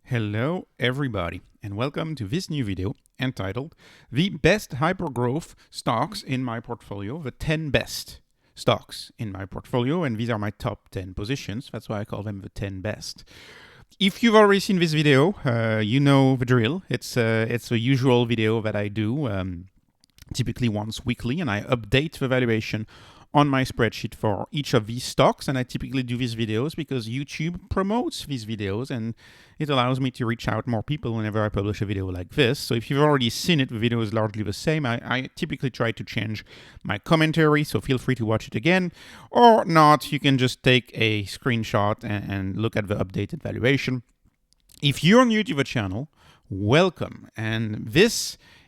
Hello everybody and welcome to this new video entitled The Best Hypergrowth Stocks in My Portfolio, the 10 best stocks in my portfolio, and these are my top 10 positions. That's why I call them the 10 best. If you've already seen this video, you know the drill. It's a usual video that I do typically once weekly, and I update the valuation on my spreadsheet for each of these stocks. And I typically do these videos because YouTube promotes these videos and it allows me to reach out more people whenever I publish a video like this. So if you've already seen it, the video is largely the same. I typically try to change my commentary, so feel free to watch it again. Or not, you can just take a screenshot and look at the updated valuation. If you're new to the channel, welcome. And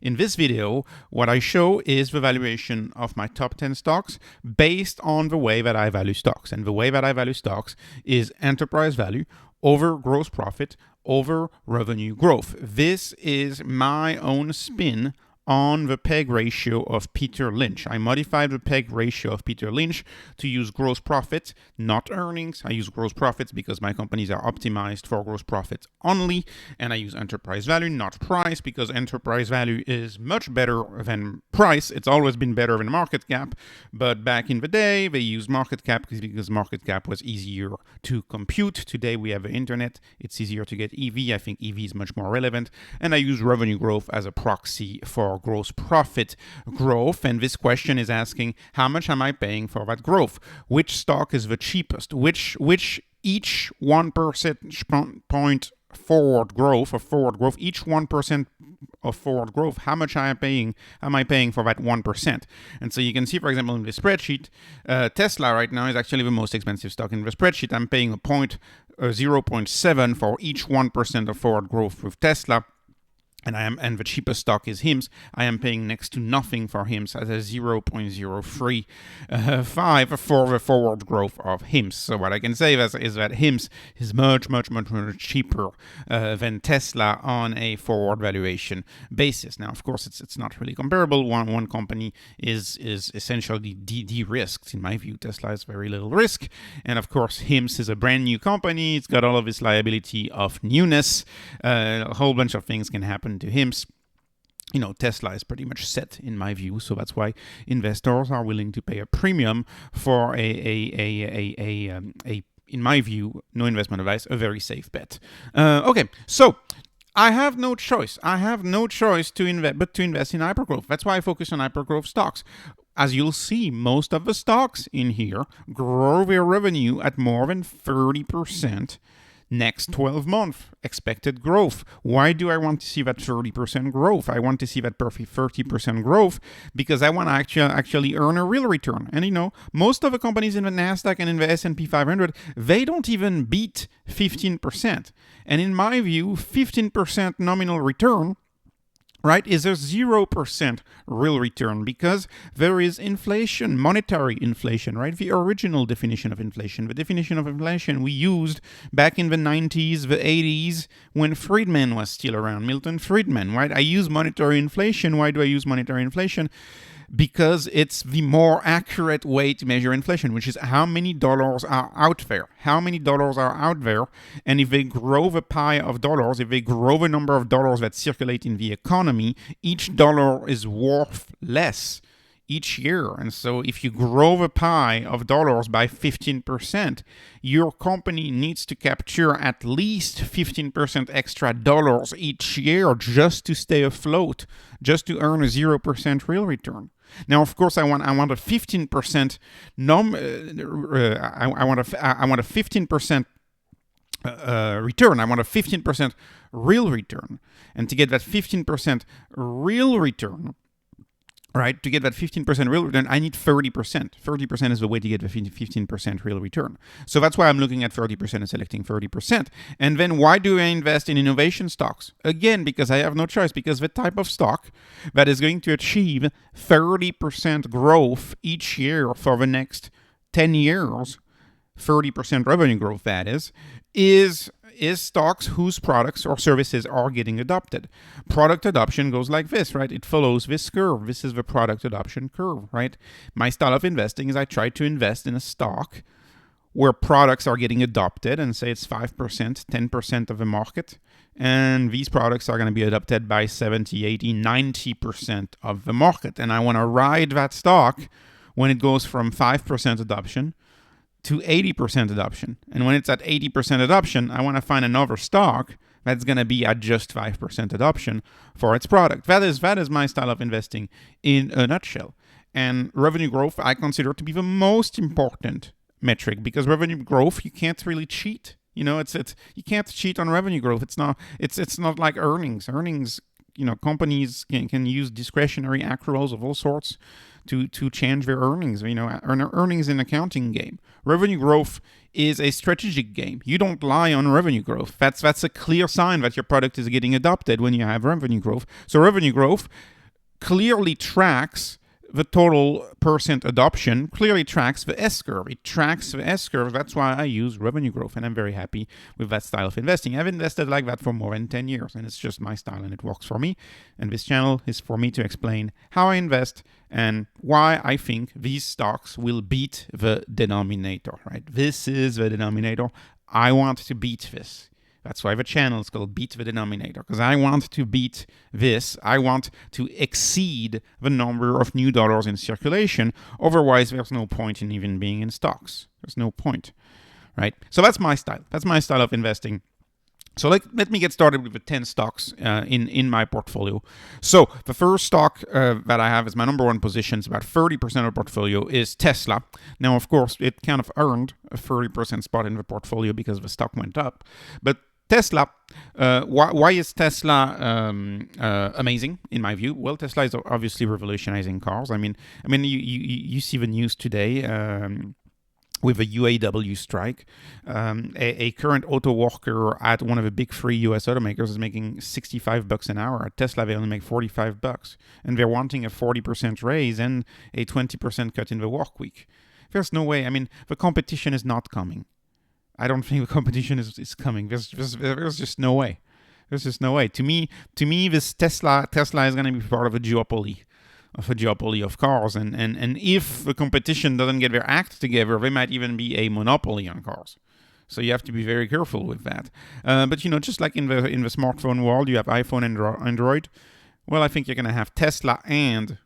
in this video, what I show is the valuation of my top 10 stocks based on the way that I value stocks. And the way that I value stocks is enterprise value over gross profit over revenue growth. This is my own spin on the PEG ratio of Peter Lynch. I modified the PEG ratio of Peter Lynch to use gross profit, not earnings. I use gross profits because my companies are optimized for gross profits only, and I use enterprise value, not price, because enterprise value is much better than price. It's always been better than market cap, but back in the day, they used market cap because market cap was easier to compute. Today, we have the internet. It's easier to get EV. I think EV is much more relevant, and I use revenue growth as a proxy for gross profit growth. And this question is asking, how much am I paying for that growth? Which stock is the cheapest? Which each 1 percentage point forward growth, each 1% of forward growth, how much am I paying for that 1%? And so you can see, for example, in the spreadsheet, Tesla right now is actually the most expensive stock in the spreadsheet. I'm paying a 0.7 for each 1% of forward growth with Tesla. And the cheapest stock is HIMS. I am paying next to nothing for HIMS as a 0.035 for the forward growth of HIMS. So what I can say is that HIMS is much cheaper than Tesla on a forward valuation basis. Now, of course, it's not really comparable. One company is essentially de-risked. In my view, Tesla has very little risk. And of course, HIMS is a brand new company. It's got all of this liability of newness. A whole bunch of things can happen to HIMS. You know, Tesla is pretty much set in my view, so that's why investors are willing to pay a premium for in my view, no investment advice, a very safe bet. Okay, so I have no choice. To invest but to invest in hypergrowth. That's why I focus on hypergrowth stocks. As you'll see, most of the stocks in here grow their revenue at more than 30%. Next 12 months, expected growth. Why do I want to see that 30% growth? I want to see that perfect 30% growth because I want to actually earn a real return. And you know, most of the companies in the NASDAQ and in the S&P 500, they don't even beat 15%. And in my view, 15% nominal return, right, is a 0% real return because there is inflation, monetary inflation, right? The original definition of inflation, the definition of inflation we used back in the 90s, the 80s, when Friedman was still around, Milton Friedman, right? I use monetary inflation. Why do I use monetary inflation? Because it's the more accurate way to measure inflation, which is how many dollars are out there. And if they grow the pie of dollars, if they grow the number of dollars that circulate in the economy, each dollar is worth less each year. And so if you grow the pie of dollars by 15%, your company needs to capture at least 15% extra dollars each year just to stay afloat, just to earn a 0% real return. Now, of course, I want a 15% I want a 15% return. I want a 15% real return, and to get that 15% real return, right? To get that 15% real return, I need 30%. 30% is the way to get the 15% real return. So that's why I'm looking at 30% and selecting 30%. And then why do I invest in innovation stocks? Again, because I have no choice, because the type of stock that is going to achieve 30% growth each year for the next 10 years, 30% revenue growth, that is stocks whose products or services are getting adopted. Product adoption goes like this, right? It follows this curve. This is the product adoption curve, right? My style of investing is I try to invest in a stock where products are getting adopted, and say it's 5%, 10% of the market. And these products are going to be adopted by 70, 80, 90% of the market. And I want to ride that stock when it goes from 5% adoption to 80% adoption. And when it's at 80% adoption, I want to find another stock that's going to be at just 5% adoption for its product. That is my style of investing in a nutshell. And revenue growth I consider to be the most important metric, because revenue growth, you can't really cheat. You know, it's you can't cheat on revenue growth. It's not like earnings. Earnings, companies can use discretionary accruals of all sorts to change their earnings. Earnings in accounting game. Revenue growth is a strategic game. You don't lie on revenue growth. That's a clear sign that your product is getting adopted when you have revenue growth. So revenue growth clearly tracks the total percent adoption, clearly tracks the S-curve. It tracks the S-curve. That's why I use revenue growth, and I'm very happy with that style of investing. I've invested like that for more than 10 years, and it's just my style, and it works for me. And this channel is for me to explain how I invest and why I think these stocks will beat the denominator, right? This is the denominator. I want to beat this. That's why the channel is called Beat the Denominator, because I want to beat this. I want to exceed the number of new dollars in circulation. Otherwise, there's no point in even being in stocks. There's no point, right? So that's my style. That's my style of investing. So let me get started with the 10 stocks in my portfolio. So the first stock that I have as my number one position, it's about 30% of the portfolio, is Tesla. Now, of course, it kind of earned a 30% spot in the portfolio because the stock went up. But Tesla, why is Tesla amazing in my view? Well, Tesla is obviously revolutionizing cars. I mean, you see the news today with a UAW strike. A current auto worker at one of the big three U.S. automakers is making $65 an hour. At Tesla, they only make $45, and they're wanting a 40% raise and a 20% cut in the work week. There's no way. I mean, the competition is not coming. I don't think the competition is coming. There's just no way. There's just no way. To me, this Tesla is going to be part of a duopoly of cars. And if the competition doesn't get their act together, they might even be a monopoly on cars. So you have to be very careful with that. But just like in the smartphone world, you have iPhone and Android. Well, I think you're going to have Tesla and ?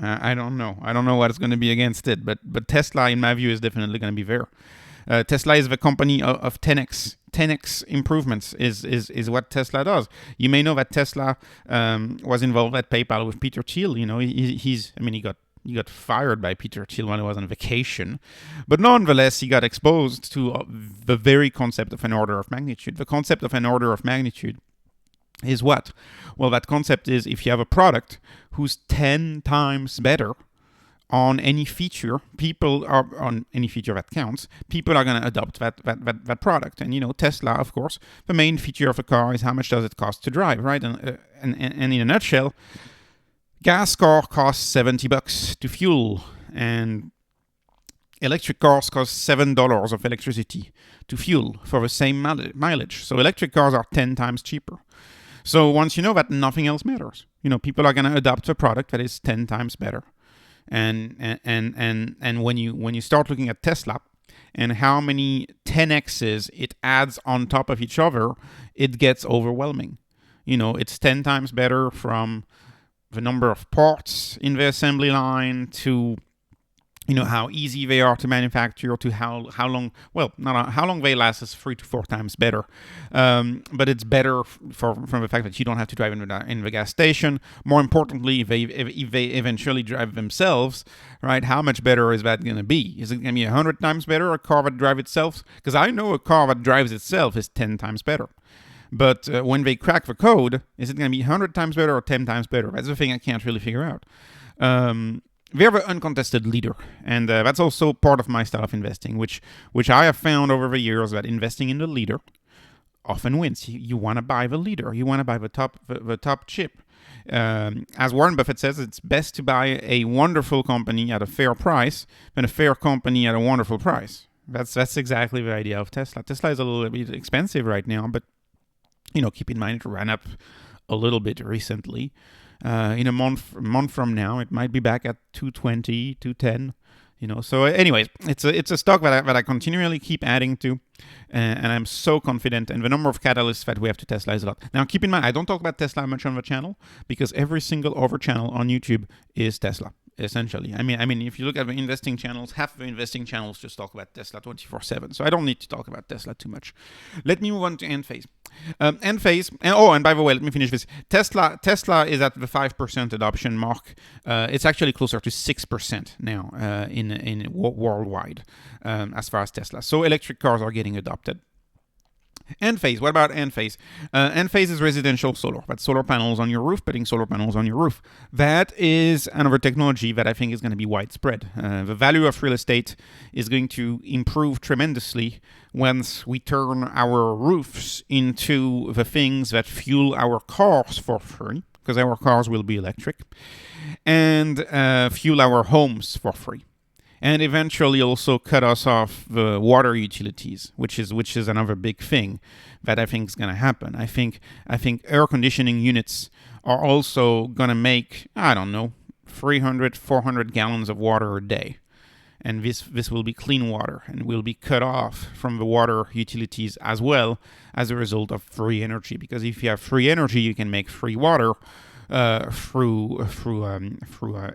I don't know. I don't know what it's going to be against it. But Tesla, in my view, is definitely going to be there. Tesla is the company of 10x. 10x improvements is what Tesla does. You may know that Tesla was involved at PayPal with Peter Thiel. He got fired by Peter Thiel when he was on vacation, but nonetheless he got exposed to the very concept of an order of magnitude. The concept of an order of magnitude is what? Well, that concept is if you have a product who's 10 times better on any feature, on any feature that counts, people are going to adopt that product. And Tesla, of course, the main feature of a car is how much does it cost to drive, right? And in a nutshell, gas car costs $70 to fuel, and electric cars cost $7 of electricity to fuel for the same mileage. So electric cars are 10 times cheaper. So once you know that, nothing else matters. People are going to adopt a product that is 10 times better. And when you start looking at Tesla and how many 10x's it adds on top of each other, it gets overwhelming. It's 10 times better from the number of parts in the assembly line to how easy they are to manufacture, to how long, well, not how long they last is 3 to 4 times better. But it's better from the fact that you don't have to drive in the gas station. More importantly, if they eventually drive themselves, right, how much better is that going to be? Is it going to be 100 times better, a car that drives itself? Because I know a car that drives itself is 10 times better. But when they crack the code, is it going to be 100 times better or 10 times better? That's the thing I can't really figure out. They're the uncontested leader, and that's also part of my style of investing, which I have found over the years that investing in the leader often wins. You want to buy the leader. You want to buy the top chip. As Warren Buffett says, it's best to buy a wonderful company at a fair price than a fair company at a wonderful price. That's exactly the idea of Tesla. Tesla is a little bit expensive right now, but keep in mind it ran up a little bit recently. In a month from now, it might be back at 220, 210. So anyways, it's a stock that I continually keep adding to, and I'm so confident. And the number of catalysts that we have to Tesla is a lot. Now, keep in mind, I don't talk about Tesla much on the channel because every single other channel on YouTube is Tesla. Essentially, I mean, if you look at the investing channels, half the investing channels just talk about Tesla 24/7. So I don't need to talk about Tesla too much. Let me move on to Enphase. Enphase, and by the way, let me finish this. Tesla is at the 5% adoption mark. It's actually closer to 6% now in worldwide as far as Tesla. So electric cars are getting adopted. Enphase, what about Enphase? Enphase is residential solar. That's solar panels on your roof, putting solar panels on your roof. That is another technology that I think is going to be widespread. The value of real estate is going to improve tremendously once we turn our roofs into the things that fuel our cars for free, because our cars will be electric, and fuel our homes for free. And eventually also cut us off the water utilities, which is another big thing that I think is going to happen. I think air conditioning units are also going to make, 300, 400 gallons of water a day. And this will be clean water and will be cut off from the water utilities as well as a result of free energy. Because if you have free energy, you can make free water through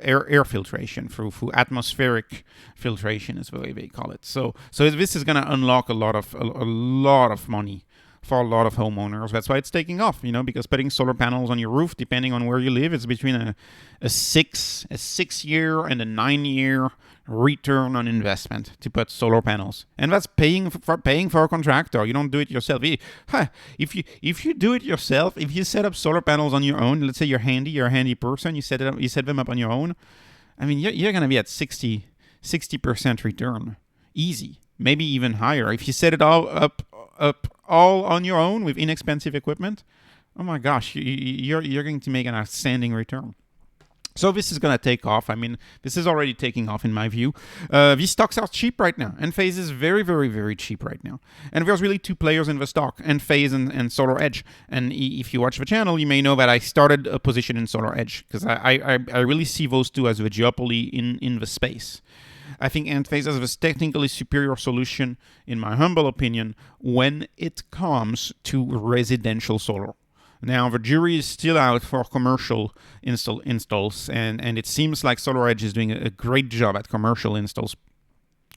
air filtration, through atmospheric filtration is the way they call it. So this is going to unlock a lot of money for a lot of homeowners. That's why it's taking off, because putting solar panels on your roof, depending on where you live, it's between a 6 year and a 9 year return on investment to put solar panels, and that's paying for a contractor. You don't do it yourself. If you do it yourself, if you set up solar panels on your own, let's say you're a handy person, you set them up on your own. I mean, you're gonna be at 60% return, easy, maybe even higher if you set it all up all on your own with inexpensive equipment. Oh my gosh, you're going to make an outstanding return. So this is going to take off. I mean, this is already taking off in my view. These stocks are cheap right now. Enphase is very, very, very cheap right now. And there's really two players in the stock, Enphase and SolarEdge. And if you watch the channel, you may know that I started a position in SolarEdge because I really see those two as the duopoly in the space. I think Enphase is the technically superior solution, in my humble opinion, when it comes to residential solar. Now, the jury is still out for commercial installs, and it seems like SolarEdge is doing a great job at commercial installs.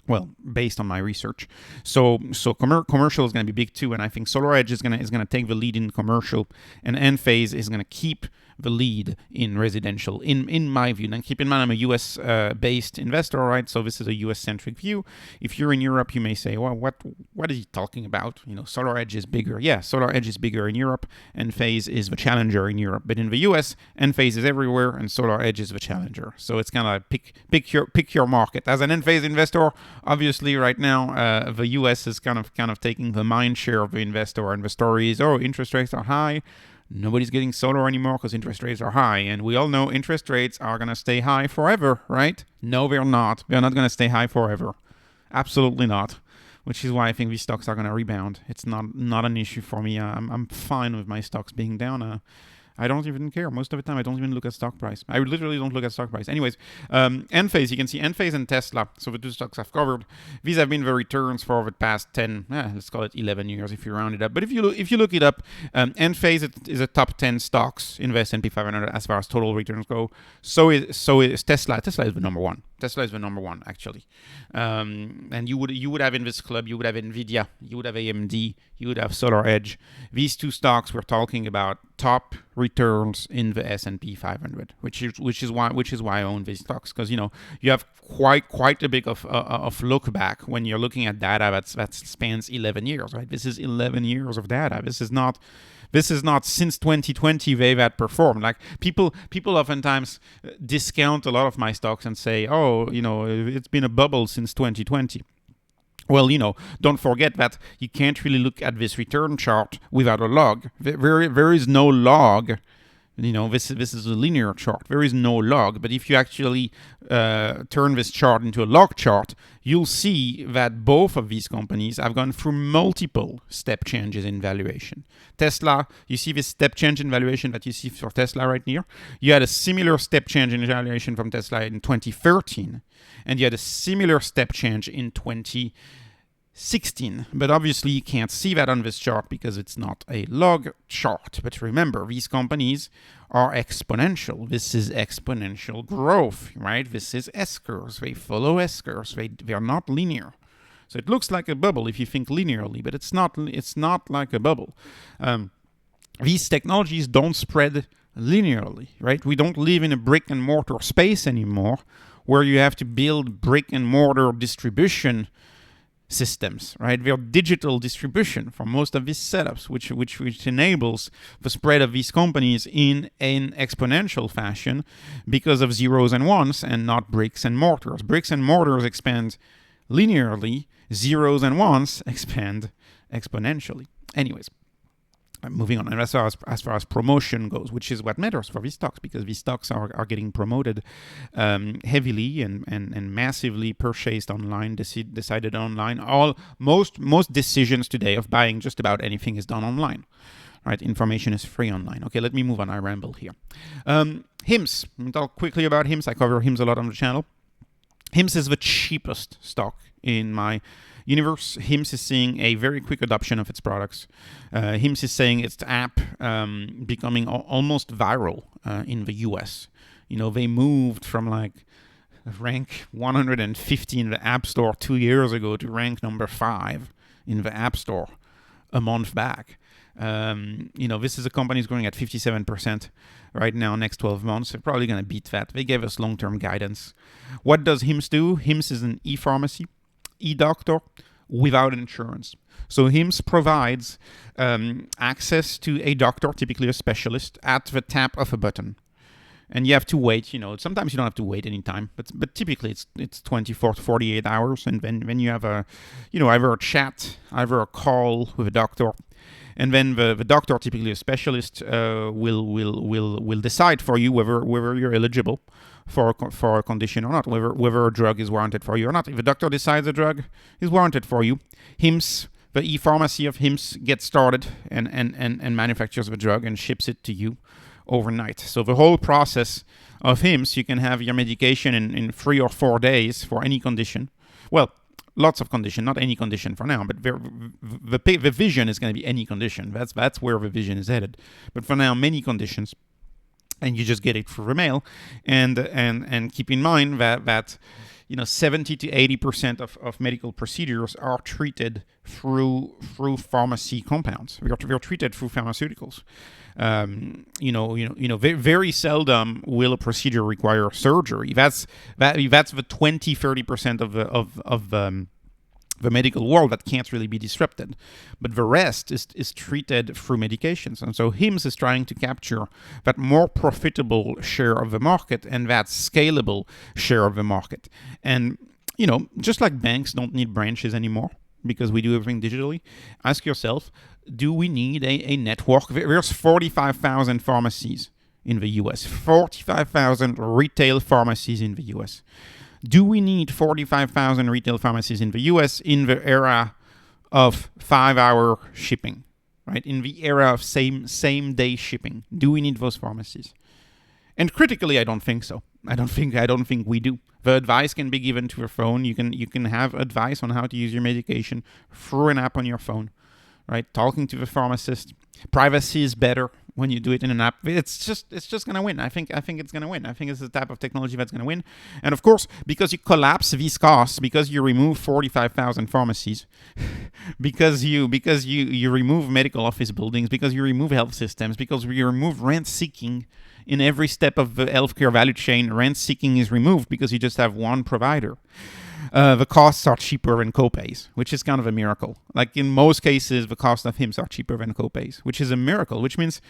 Well, based on my research, so commercial is going to be big too, and I think SolarEdge is going to take the lead in commercial, and Enphase is going to keep the lead in residential, in my view. And keep in mind, I'm a U.S. based investor, right? So this is a U.S.-centric view. If you're in Europe, you may say, well, what is he talking about? SolarEdge is bigger. Yeah, SolarEdge is bigger in Europe. Enphase is the challenger in Europe. But in the U.S., Enphase is everywhere, and SolarEdge is the challenger. So it's kind of like pick your market. As an Enphase investor, obviously, right now, the U.S. is kind of taking the mind share of the investor, and the story is, interest rates are high. Nobody's getting solar anymore because interest rates are high. And we all know interest rates are going to stay high forever, right? No, they're not. They're not going to stay high forever. Absolutely not. Which is why I think these stocks are going to rebound. It's not an issue for me. I'm fine with my stocks being down. I don't even care. Most of the time, I don't even look at stock price. I literally don't look at stock price. Anyways, Enphase, you can see Enphase and Tesla. So the two stocks I've covered. These have been the returns for the past 10, let's call it 11 years if you round it up. But if you look it up, Enphase is a top 10 stocks in the S&P 500 as far as total returns go. So is Tesla. Tesla is the number one. Tesla is the number one, actually. And you would have in this club, you would have Nvidia, you would have AMD, you would have SolarEdge. These two stocks we're talking about top returns in the S&P 500, which is why I own these stocks, because you have quite a bit of look back when you're looking at data that spans 11 years, right? This is 11 years of data. This is not since 2020 they've had performed. Like people oftentimes discount a lot of my stocks and say, it's been a bubble since 2020. Well, don't forget that you can't really look at this return chart without a log. There is no log This is a linear chart. There is no log, but if you actually turn this chart into a log chart, you'll see that both of these companies have gone through multiple step changes in valuation. Tesla, you see this step change in valuation that you see for Tesla right here? You had a similar step change in valuation from Tesla in 2013, and you had a similar step change in 2016. But obviously you can't see that on this chart because it's not a log chart. But remember, these companies are exponential. This is exponential growth, right? This is S-curves. They follow S-curves. They are not linear. So it looks like a bubble if you think linearly, but it's not like a bubble. These technologies don't spread linearly, right? We don't live in a brick and mortar space anymore where you have to build brick and mortar distribution systems, right? They're digital distribution for most of these setups, which enables the spread of these companies in an exponential fashion because of zeros and ones and not bricks and mortars. Bricks and mortars expand linearly, zeros and ones expand exponentially. Anyways, moving on, and as far as promotion goes, which is what matters for these stocks, because these stocks are getting promoted heavily and massively purchased online, decided online. Most decisions today of buying just about anything is done online. Right, information is free online. Okay, let me move on. I ramble here. HIMS. Let me talk quickly about HIMS. I cover HIMS a lot on the channel. HIMS is the cheapest stock in my universe. HIMS is seeing a very quick adoption of its products. HIMS is saying its app becoming almost viral in the US. They moved from like rank 150 in the App Store 2 years ago to rank number 5 in the App Store a month back. This is a company that's growing at 57% right now, next 12 months. They're probably going to beat that. They gave us long-term guidance. What does HIMS do? HIMS is an e-pharmacy, e-doctor without insurance. So HIMS provides access to a doctor, typically a specialist, at the tap of a button. And you have to wait, sometimes you don't have to wait any time, but typically it's 24 to 48 hours. And then you have either a chat, either a call with a doctor. And then the doctor, typically a specialist, will decide for you whether you're eligible for a condition or not, whether a drug is warranted for you or not. If the doctor decides a drug is warranted for you, HIMS, the e-pharmacy of HIMS, gets started and manufactures the drug and ships it to you overnight. So the whole process of HIMS, you can have your medication in 3 or 4 days for any condition. Well, lots of condition, not any condition for now, but the vision is going to be any condition. That's where the vision is headed. But for now, many conditions, and you just get it through the mail. And keep in mind that 70 to 80% of medical procedures are treated through pharmacy compounds. They're treated through pharmaceuticals. Very seldom will a procedure require surgery. That's the 20-30% of the medical world that can't really be disrupted. But the rest is treated through medications. And so HIMS is trying to capture that more profitable share of the market and that scalable share of the market. And, just like banks don't need branches anymore because we do everything digitally, ask yourself, do we need a network? There's 45,000 pharmacies in the US, 45,000 retail pharmacies in the US. Do we need 45,000 retail pharmacies in the US in the era of 5-hour shipping, right? In the era of same day shipping, do we need those pharmacies? And critically, I don't think so. I don't think we do. The advice can be given to your phone. You can have advice on how to use your medication through an app on your phone, right? Talking to the pharmacist. Privacy is better when you do it in an app. It's just going to win. I think it's going to win. I think it's the type of technology that's going to win. And of course, because you collapse these costs, because you remove 45,000 pharmacies, because you remove medical office buildings, because you remove health systems, because you remove rent seeking in every step of the healthcare value chain, rent seeking is removed because you just have one provider. The costs are cheaper than copays, which is kind of a miracle. Like in most cases, the cost of HIMS are cheaper than copays, which is a miracle, which means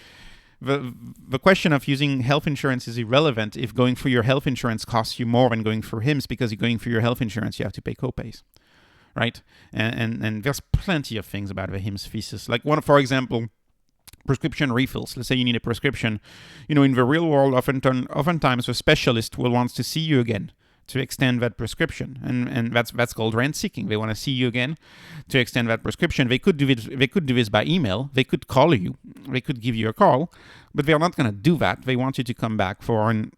the question of using health insurance is irrelevant if going through your health insurance costs you more than going through HIMS, because you're going through your health insurance, you have to pay copays, right? And there's plenty of things about the HIMS thesis. Like for example, prescription refills. Let's say you need a prescription. In the real world, oftentimes the specialist will want to see you again to extend that prescription, and that's called rent seeking. They want to see you again to extend that prescription. They could do this by email. They could call you. They could give you a call, but they're not going to do that. They want you to come back for an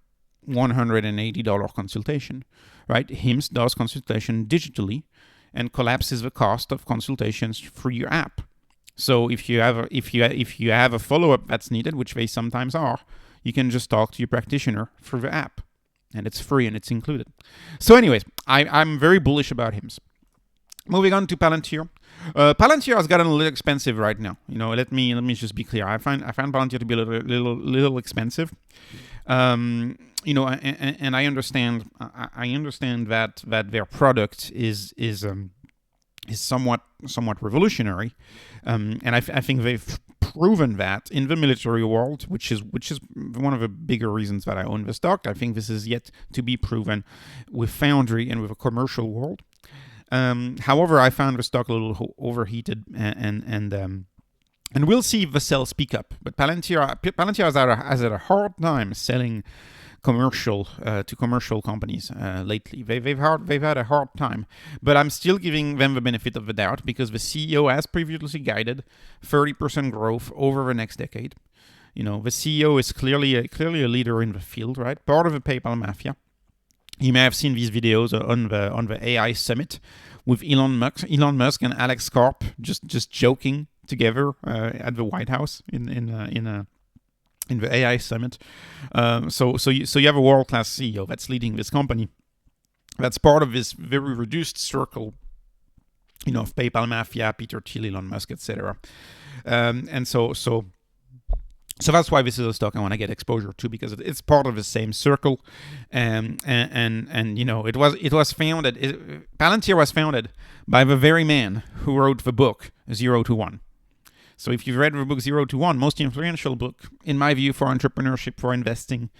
$180 consultation, right? HIMSS does consultation digitally and collapses the cost of consultations through your app. So if you have a follow-up that's needed, which they sometimes are, you can just talk to your practitioner through the app. And it's free and it's included. So anyways, I'm very bullish about HIMSS. Moving on to Palantir. Palantir has gotten a little expensive right now. Let me just be clear. I find Palantir to be a little expensive. And I understand that their product is somewhat revolutionary, and I think they've proven that in the military world, which is one of the bigger reasons that I own the stock. I think this is yet to be proven with Foundry and with a commercial world. However, I found the stock a little overheated, and we'll see if the sales pick up. But Palantir has had a hard time selling to commercial companies lately. They've had a hard time, but I'm still giving them the benefit of the doubt because the CEO has previously guided 30% growth over the next decade. The CEO is clearly a leader in the field, right? Part of the PayPal mafia. You may have seen these videos on the AI summit with Elon Musk and Alex Karp just joking together at the White House in the AI summit. So you have a world-class CEO that's leading this company. That's part of this very reduced circle, of PayPal mafia, Peter Thiel, Elon Musk, etc. And so that's why this is a stock I want to get exposure to, because it's part of the same circle. And it was founded. Palantir was founded by the very man who wrote the book 0 to 1. So if you've read the book 0 to 1, most influential book, in my view, for entrepreneurship, for investing,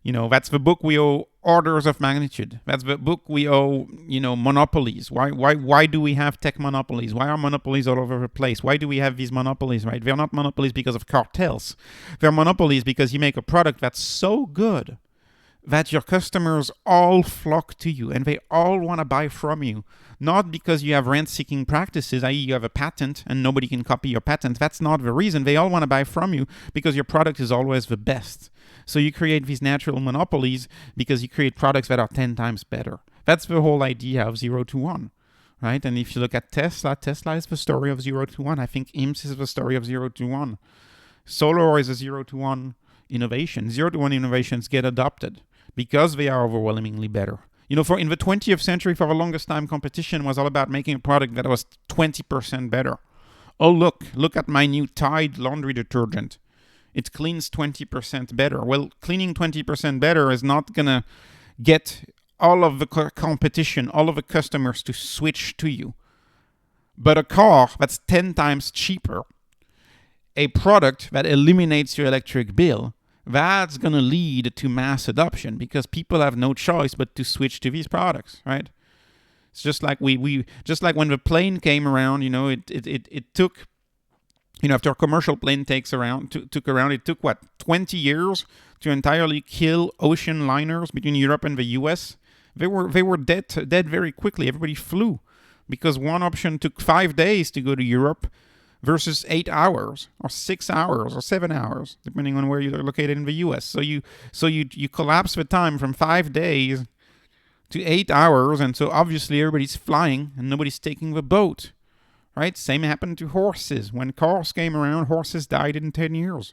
that's the book we owe orders of magnitude. That's the book we owe, monopolies. Why do we have tech monopolies? Why are monopolies all over the place? Why do we have these monopolies, right? They're not monopolies because of cartels. They're monopolies because you make a product that's so good that your customers all flock to you and they all want to buy from you. Not because you have rent-seeking practices, i.e. you have a patent and nobody can copy your patent. That's not the reason. They all want to buy from you because your product is always the best. So you create these natural monopolies because you create products that are 10 times better. That's the whole idea of 0 to 1, right? And if you look at Tesla is the story of 0 to 1. I think HIMSS is the story of 0 to 1. Solar is a 0 to 1 innovation. 0 to 1 innovations get adopted because they are overwhelmingly better. In the 20th century, for the longest time, competition was all about making a product that was 20% better. Oh, look at my new Tide laundry detergent. It cleans 20% better. Well, cleaning 20% better is not going to get all of the competition, all of the customers to switch to you. But a car that's 10 times cheaper, a product that eliminates your electric bill, that's going to lead to mass adoption because people have no choice but to switch to these products, right? It's just like just like when the plane came around, it took, after a commercial plane took around, it took 20 years to entirely kill ocean liners between Europe and the US. They were dead very quickly. Everybody flew because one option took 5 days to go to Europe versus 8 hours or 6 hours or 7 hours, depending on where you're located in the US. So you collapse the time from 5 days to 8 hours, and so obviously everybody's flying and nobody's taking the boat, right? Same happened to horses. When cars came around, horses died in 10 years.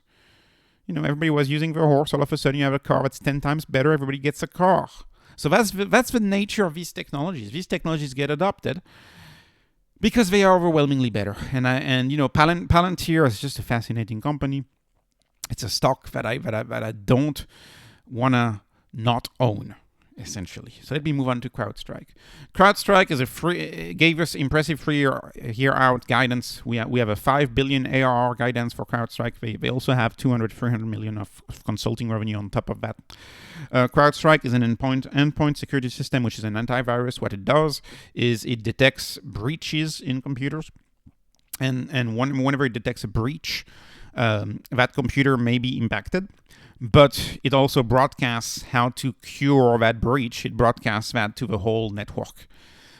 Everybody was using their horse. All of a sudden you have a car that's 10 times better. Everybody gets a car. So that's the nature of these technologies. These technologies get adopted because they are overwhelmingly better. And Palantir is just a fascinating company. It's a stock that I don't want to not own, essentially. So let me move on to Crowdstrike. Crowdstrike gave us impressive 3-year out guidance. We have a 5 billion ARR guidance for Crowdstrike. They also have 300 million of consulting revenue on top of that. Crowdstrike is an endpoint security system, which is an antivirus. What it does is it detects breaches in computers. And whenever it detects a breach, that computer may be impacted, but it also broadcasts how to cure that breach. It broadcasts that to the whole network.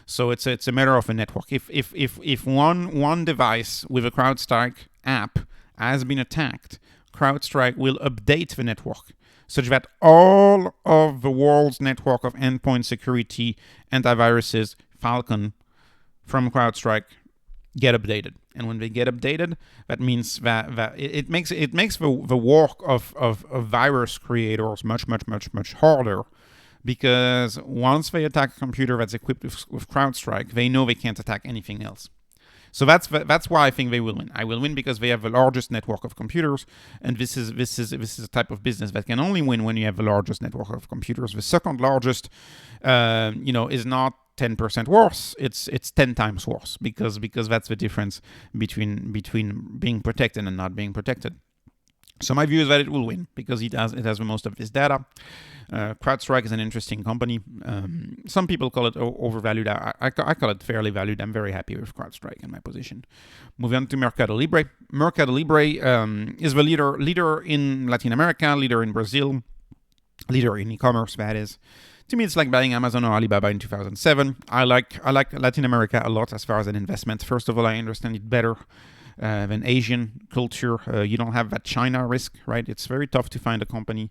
So it's a matter of a network. If one device with a CrowdStrike app has been attacked, CrowdStrike will update the network such that all of the world's network of endpoint security antiviruses, Falcon, from CrowdStrike get updated. And when they get updated, that means that it makes the work of virus creators much harder, because once they attack a computer that's equipped with CrowdStrike, they know they can't attack anything else. So that's why I think they will win. I will win because they have the largest network of computers, and this is a type of business that can only win when you have the largest network of computers. The second largest, is not 10% worse. It's 10 times worse because that's the difference between being protected and not being protected. So my view is that it will win because it has the most of this data. CrowdStrike is an interesting company. Some people call it overvalued. I call it fairly valued. I'm very happy with CrowdStrike in my position. Moving on to MercadoLibre. MercadoLibre is the leader in Latin America, leader in Brazil, leader in e-commerce, that is. To me, it's like buying Amazon or Alibaba in 2007. I like Latin America a lot as far as an investment. First of all, I understand it better than Asian culture. You don't have that China risk, right? It's very tough to find a company.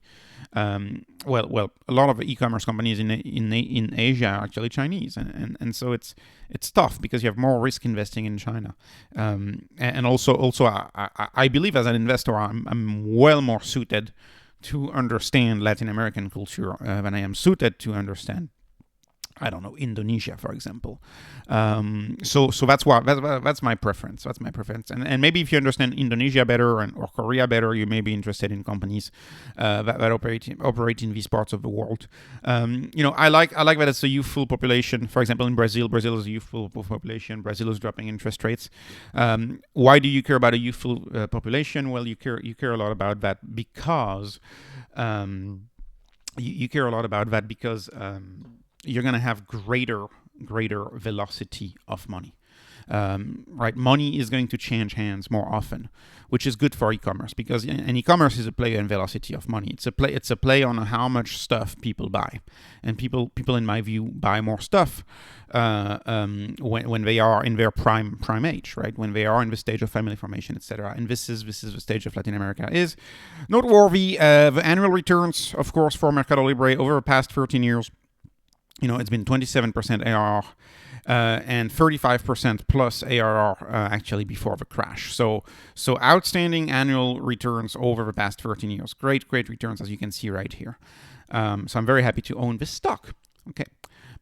Well, a lot of e-commerce companies in Asia are actually Chinese, and so it's tough because you have more risk investing in China. And also I believe as an investor, I'm well more suited to understand Latin American culture than I am suited to understand, I don't know, Indonesia, for example. So that's my preference. And maybe if you understand Indonesia better or Korea better, you may be interested in companies that operate in these parts of the world. I like that it's a youthful population. For example, in Brazil is a youthful population. Brazil is dropping interest rates. Why do you care about a youthful population? Well, you care a lot about that because you're going to have greater velocity of money. Right? Money is going to change hands more often, which is good for e-commerce because e-commerce is a play on velocity of money. It's a play on how much stuff people buy, and people in my view buy more stuff when they are in their prime age, right? When they are in the stage of family formation, etc. And this is the stage of Latin America is noteworthy. The annual returns, of course, for MercadoLibre over the past 13 years. It's been 27% ARR and 35% plus ARR actually before the crash. So outstanding annual returns over the past 13 years. Great returns, as you can see right here. So I'm very happy to own this stock. Okay,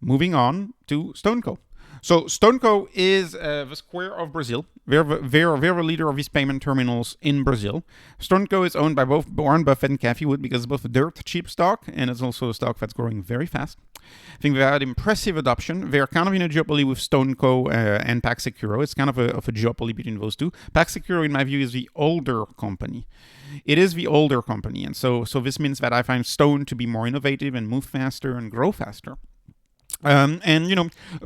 moving on to StoneCo. So StoneCo is the Square of Brazil. They're the leader of these payment terminals in Brazil. StoneCo is owned by both Warren Buffett and Cathie Wood because it's both a dirt cheap stock and it's also a stock that's growing very fast. I think they had impressive adoption. They're kind of in a duopoly with StoneCo and PagSeguro. It's kind of a duopoly between those two. PagSeguro, in my view, is the older company. It is the older company, and so this means that I find Stone to be more innovative and move faster and grow faster.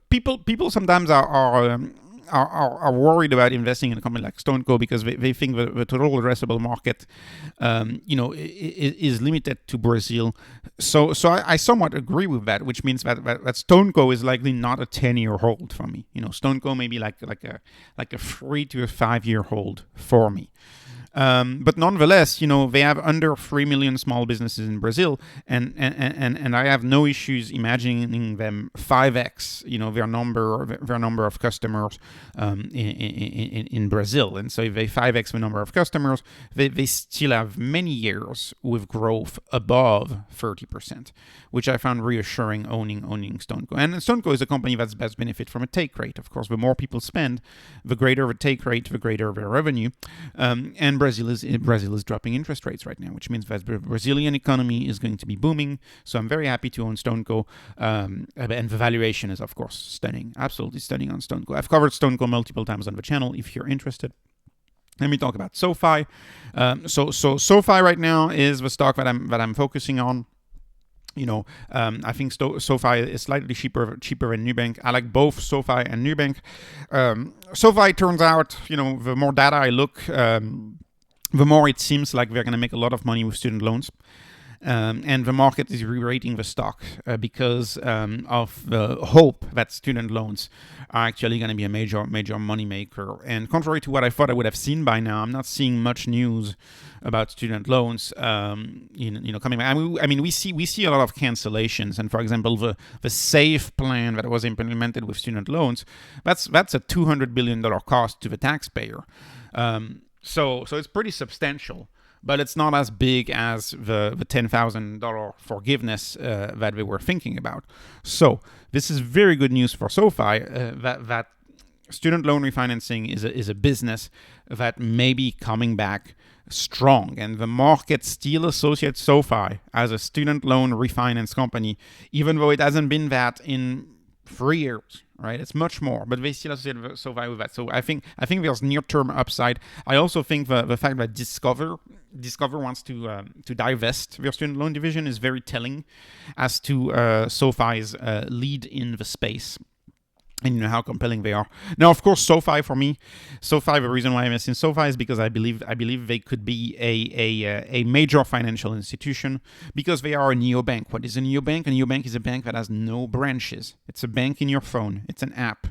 People sometimes are worried about investing in a company like StoneCo because they think the total addressable market, is limited to Brazil. So I somewhat agree with that, which means that StoneCo is likely not a 10-year hold for me. StoneCo may be like a 3 to a 5-year hold for me. But nonetheless, they have under 3 million small businesses in Brazil, and I have no issues imagining them 5x, their number of customers in Brazil. And so if they 5x the number of customers, they still have many years with growth above 30%, which I found reassuring owning StoneCo. And StoneCo is a company that's best benefit from a take rate. Of course, the more people spend, the greater the take rate, the greater their revenue. And Brazil is dropping interest rates right now, which means that the Brazilian economy is going to be booming. So I'm very happy to own StoneCo. And the valuation is, of course, stunning. Absolutely stunning on StoneCo. I've covered StoneCo multiple times on the channel if you're interested. Let me talk about SoFi. So SoFi right now is the stock that I'm focusing on. I think SoFi is slightly cheaper than Nubank. I like both SoFi and Nubank. SoFi turns out, the more data I look, the more it seems like they're going to make a lot of money with student loans. And the market is re-rating the stock because of the hope that student loans are actually going to be a major money maker. And contrary to what I thought I would have seen by now, I'm not seeing much news about student loans. Coming back. I mean, we see a lot of cancellations. And for example, the SAFE plan that was implemented with student loans, that's a $200 billion cost to the taxpayer. So it's pretty substantial. But it's not as big as the $10,000 forgiveness that we were thinking about. So this is very good news for SoFi that student loan refinancing is a business that may be coming back strong. And the market still associates SoFi as a student loan refinance company, even though it hasn't been that in 3 years. Right, it's much more, but they still associate SoFi with that. So I think there's near-term upside. I also think the fact that Discover wants to divest their student loan division is very telling as to SoFi's lead in the space. And how compelling they are. Now, of course, SoFi for me, the reason why I'm in SoFi is because I believe they could be a major financial institution because they are a neobank. What is a neobank? A neobank is a bank that has no branches. It's a bank in your phone. It's an app.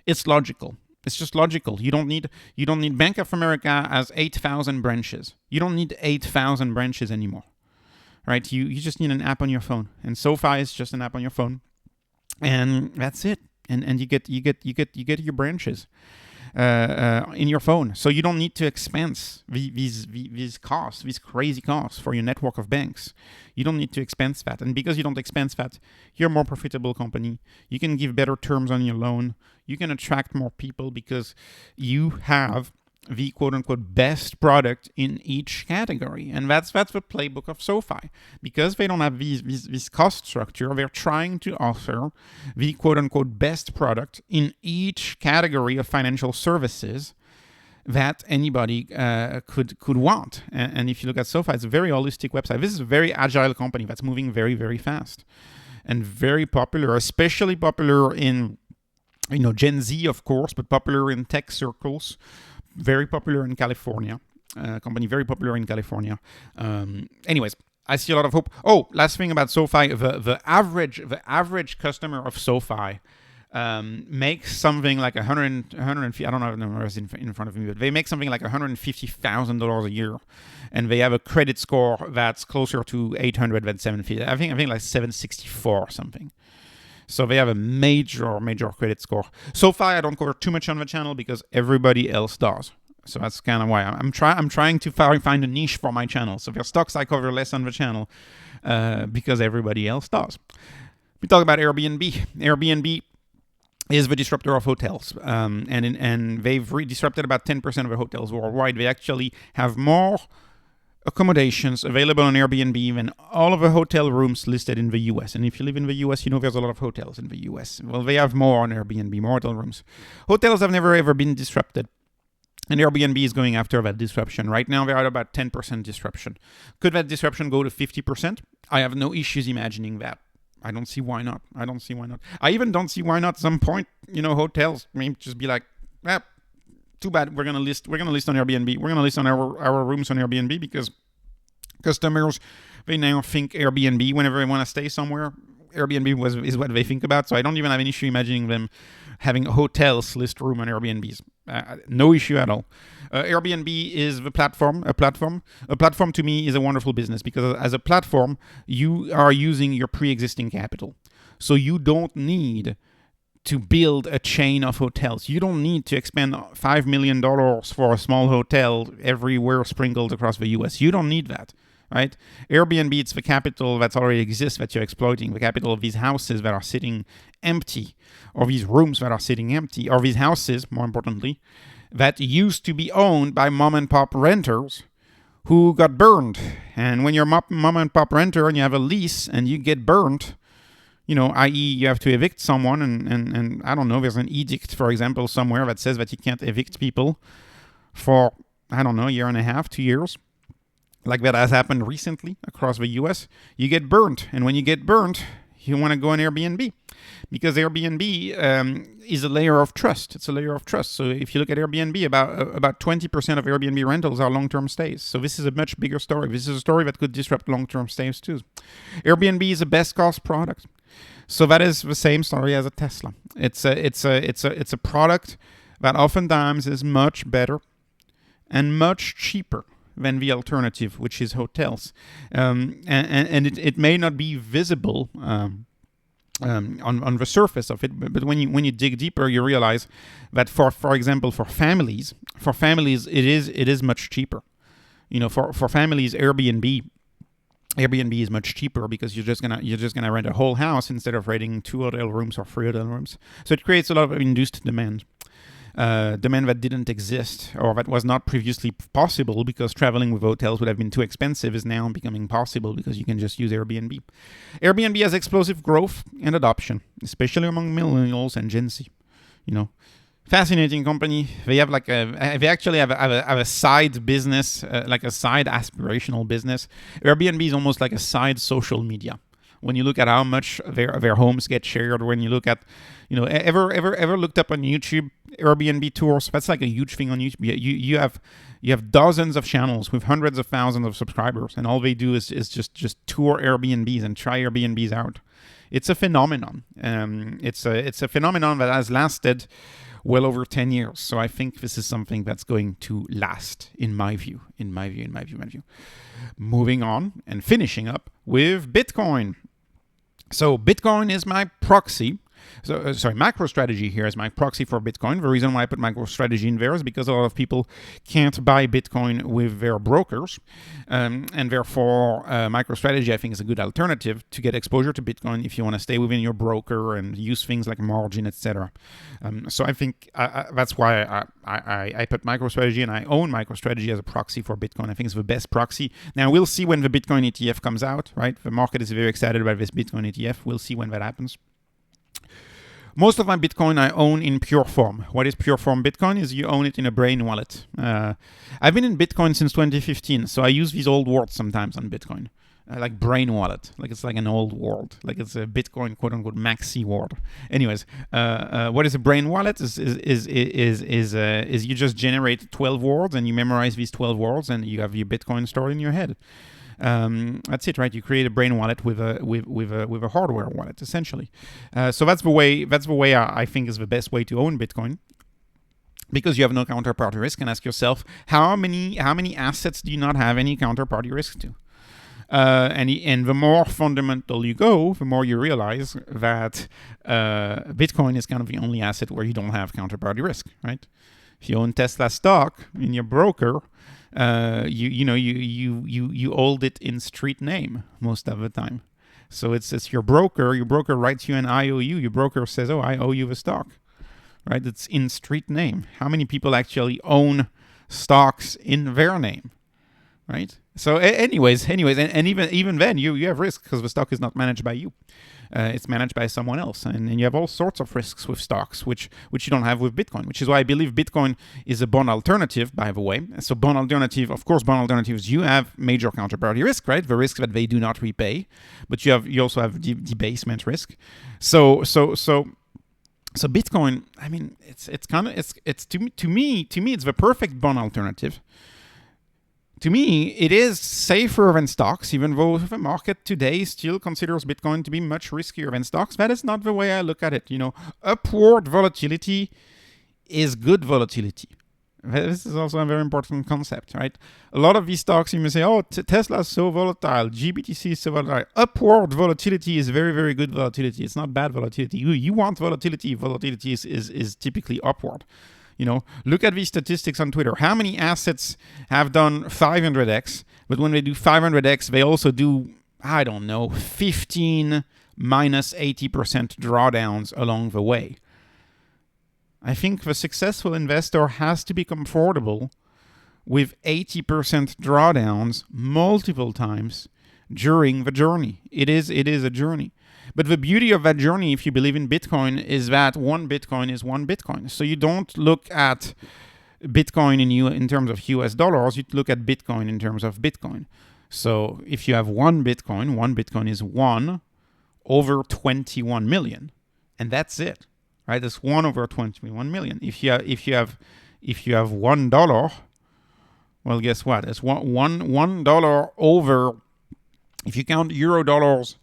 It's logical. It's just logical. You don't need Bank of America has 8,000 branches. You don't need 8,000 branches anymore, right? You just need an app on your phone, and SoFi is just an app on your phone, and that's it. And you get your branches in your phone, so you don't need to expense these costs, these crazy costs for your network of banks. You don't need to expense that, and because you don't expense that, you're a more profitable company. You can give better terms on your loan. You can attract more people because you have the quote-unquote best product in each category. And that's the playbook of SoFi. Because they don't have this cost structure, they're trying to offer the quote-unquote best product in each category of financial services that anybody could want. And if you look at SoFi, it's a very holistic website. This is a very agile company that's moving very, very fast and very popular, especially popular in Gen Z, of course, but popular in tech circles. Very popular in California. Company very popular in California. Anyways, I see a lot of hope. Oh, last thing about SoFi, the average customer of SoFi makes something like 150. I don't have the numbers in front of me, but they make something like $150,000 a year, and they have a credit score that's closer to 800 than 750. I think like 764 or something. So they have a major credit score. SoFi, I don't cover too much on the channel because everybody else does. So that's kind of why I'm trying to find a niche for my channel. So there are stocks I cover less on the channel because everybody else does. We talk about Airbnb. Airbnb is the disruptor of hotels, and they've disrupted about 10% of the hotels worldwide. They actually have more accommodations available on Airbnb than all of the hotel rooms listed in the US. And if you live in the US, there's a lot of hotels in the US. Well, they have more on Airbnb, more hotel rooms. Hotels have never ever been disrupted. And Airbnb is going after that disruption. Right now, they're at about 10% disruption. Could that disruption go to 50%? I have no issues imagining that. I don't see why not. I even don't see why not at some point, hotels may just be like, too bad. We're gonna list on Airbnb. We're gonna list on our rooms on Airbnb because customers, they now think Airbnb whenever they want to stay somewhere. Airbnb is what they think about. So I don't even have an issue imagining them having hotels list room on Airbnbs. No issue at all. Airbnb is the platform. A platform to me is a wonderful business because as a platform, you are using your pre-existing capital. So you don't need to build a chain of hotels. You don't need to expend $5 million for a small hotel everywhere sprinkled across the US. You don't need that, right? Airbnb, it's the capital that already exists that you're exploiting, the capital of these houses that are sitting empty, or these rooms that are sitting empty, or these houses, more importantly, that used to be owned by mom and pop renters who got burned. And when you're a mom and pop renter and you have a lease and you get burned, i.e. you have to evict someone, and I don't know, there's an edict, for example, somewhere that says that you can't evict people for, I don't know, a year and a half, 2 years. Like that has happened recently across the US. You get burnt, and when you get burnt, you want to go on Airbnb. because Airbnb is a layer of trust. It's a layer of trust. So if you look at Airbnb, about 20% of Airbnb rentals are long-term stays. So this is a much bigger story. This is a story that could disrupt long-term stays too. Airbnb is a best cost product. So that is the same story as a Tesla. It's a product that oftentimes is much better and much cheaper than the alternative, which is hotels. And it may not be visible on the surface of it, but when you dig deeper, you realize that for example, for families, it is much cheaper. For families, Airbnb is much cheaper because you're just gonna rent a whole house instead of renting 2 hotel rooms or 3 hotel rooms. So it creates a lot of induced demand. Demand that didn't exist or that was not previously possible because traveling with hotels would have been too expensive is now becoming possible because you can just use Airbnb. Airbnb has explosive growth and adoption, especially among millennials and Gen Z. Fascinating company. They actually have a side business, like a side aspirational business. Airbnb is almost like a side social media. When you look at how much their homes get shared, when you look at, ever looked up on YouTube Airbnb tours? That's like a huge thing on YouTube. You have dozens of channels with hundreds of thousands of subscribers, and all they do is just tour Airbnbs and try Airbnbs out. It's a phenomenon. It's a phenomenon that has lasted well over 10 years. So I think this is something that's going to last, in my view. Moving on and finishing up with Bitcoin. So Bitcoin is my proxy. MicroStrategy here is my proxy for Bitcoin. The reason why I put MicroStrategy in there is because a lot of people can't buy Bitcoin with their brokers. And therefore, MicroStrategy, I think, is a good alternative to get exposure to Bitcoin if you want to stay within your broker and use things like margin, etc. So I think that's why I put MicroStrategy, and I own MicroStrategy as a proxy for Bitcoin. I think it's the best proxy. Now, we'll see when the Bitcoin ETF comes out, right? The market is very excited about this Bitcoin ETF. We'll see when that happens. Most of my Bitcoin I own in pure form. What is pure form Bitcoin? Is you own it in a brain wallet. I've been in Bitcoin since 2015, so I use these old words sometimes on Bitcoin. Like brain wallet, like it's like an old word, like it's a Bitcoin quote unquote maxi word. Anyways, what is a brain wallet? Is you just generate 12 words and you memorize these 12 words and you have your Bitcoin stored in your head. That's it, right? You create a brain wallet with a hardware wallet, essentially. So that's the way I think is the best way to own Bitcoin, because you have no counterparty risk. And ask yourself, how many assets do you not have any counterparty risk to? And the more fundamental you go, the more you realize that Bitcoin is kind of the only asset where you don't have counterparty risk, right? If you own Tesla stock in your broker, you hold it in street name most of the time. So it's your broker. Your broker writes you an IOU. Your broker says, "Oh, I owe you the stock," right? It's in street name. How many people actually own stocks in their name, right? So, anyways, and even then, you have risk because the stock is not managed by you. It's managed by someone else, and you have all sorts of risks with stocks, which you don't have with Bitcoin, which is why I believe Bitcoin is a bond alternative, by the way. So bond alternatives, you have major counterparty risk, right? The risk that they do not repay, but you also have debasement risk. So Bitcoin, I mean, it's to me it's the perfect bond alternative. To me, it is safer than stocks, even though the market today still considers Bitcoin to be much riskier than stocks. That is not the way I look at it. Upward volatility is good volatility. This is also a very important concept, right? A lot of these stocks, you may say, oh, Tesla is so volatile, GBTC is so volatile. Upward volatility is very, very good volatility. It's not bad volatility. You want volatility. Volatility is typically upward. Look at these statistics on Twitter. How many assets have done 500x? But when they do 500x, they also do, 15 minus 80% drawdowns along the way. I think the successful investor has to be comfortable with 80% drawdowns multiple times during the journey. It is a journey. But the beauty of that journey, if you believe in Bitcoin, is that one Bitcoin is one Bitcoin. So you don't look at Bitcoin in terms of US dollars, you look at Bitcoin in terms of Bitcoin. So if you have one Bitcoin is 1 over 21 million. and that's it, right? That's 1 over 21 million. If you have $1, well, guess what? It's $1 over. If you count euro dollars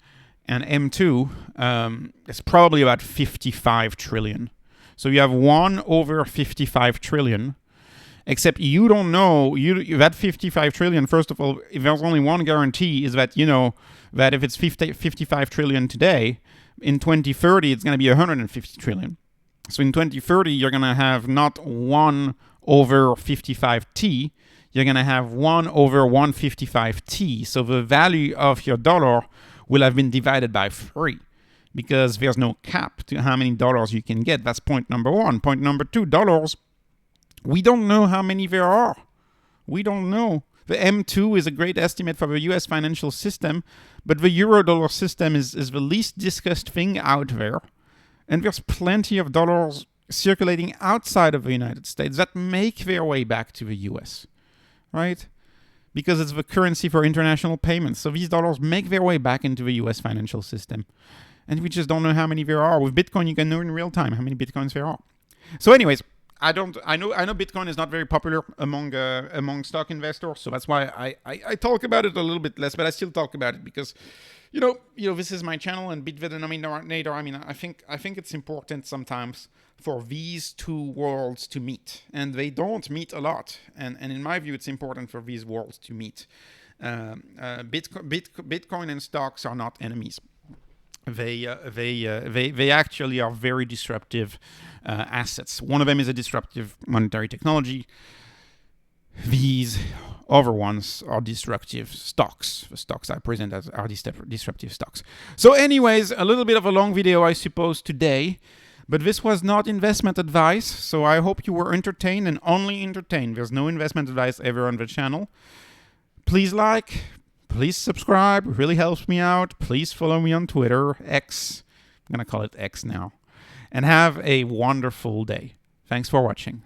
and M2, it's probably about 55 trillion. So you have 1 over 55 trillion. Except you don't know, that 55 trillion, first of all, if there's only one guarantee, is that you know that if it's 55 trillion today, in 2030, it's going to be 150 trillion. So in 2030, you're going to have not 1 over 55t, you're going to have 1 over 155t. So the value of your dollar will have been divided by 3 because there's no cap to how many dollars you can get. That's point number 1. Point number 2, dollars. We don't know how many there are. We don't know. The M2 is a great estimate for the US financial system, but the euro-dollar system is the least discussed thing out there. And there's plenty of dollars circulating outside of the United States that make their way back to the US, right? Because it's the currency for international payments. So these dollars make their way back into the US financial system. And we just don't know how many there are. With Bitcoin, you can know in real time how many Bitcoins there are. So anyways, I know Bitcoin is not very popular among stock investors, so that's why I talk about it a little bit less, but I still talk about it because, you know, this is my channel and bit the denominator. I mean, I think it's important sometimes for these two worlds to meet, and they don't meet a lot. And in my view, it's important for these worlds to meet. Bitcoin and stocks are not enemies. They actually are very disruptive assets. One of them is a disruptive monetary technology. These other ones are disruptive stocks. The stocks I present as are disruptive stocks. So anyways, a little bit of a long video, I suppose, today. But this was not investment advice, so I hope you were entertained and only entertained. There's no investment advice ever on the channel. Please like, please subscribe. It really helps me out. Please follow me on Twitter, X. I'm going to call it X now. And have a wonderful day. Thanks for watching.